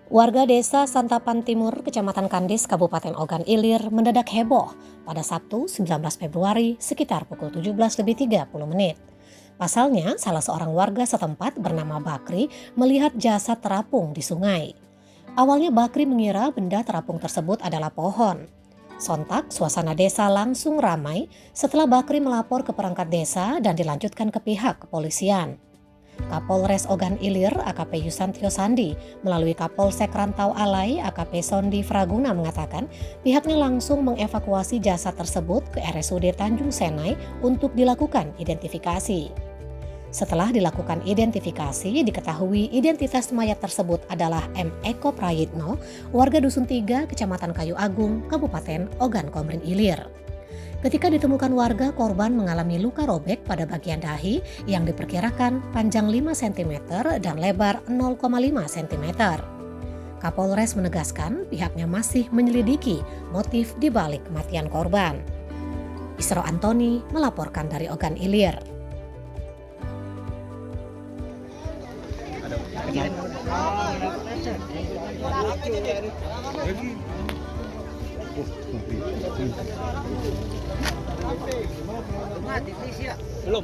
Warga desa Santapan Timur, Kecamatan Kandis, Kabupaten Ogan Ilir mendadak heboh pada Sabtu 19 Februari sekitar pukul 17.30. Pasalnya, salah seorang warga setempat bernama Bakri melihat jasad terapung di sungai. Awalnya Bakri mengira benda terapung tersebut adalah pohon. Sontak, suasana desa langsung ramai setelah Bakri melapor ke perangkat desa dan dilanjutkan ke pihak kepolisian. Kapolres Ogan Ilir AKP Yusantio Sandi melalui Kapolsek Rantau Alai AKP Sondi Fraguna mengatakan pihaknya langsung mengevakuasi jasad tersebut ke RSUD Tanjung Senai untuk dilakukan identifikasi. Setelah dilakukan identifikasi, diketahui identitas mayat tersebut adalah M. Eko Prayitno, warga Dusun 3, Kecamatan Kayu Agung, Kabupaten Ogan Komering Ilir. Ketika ditemukan warga, korban mengalami luka robek pada bagian dahi yang diperkirakan panjang 5 cm dan lebar 0,5 cm. Kapolres menegaskan pihaknya masih menyelidiki motif di balik kematian korban. Isro Antoni melaporkan dari Ogan Ilir. Belum.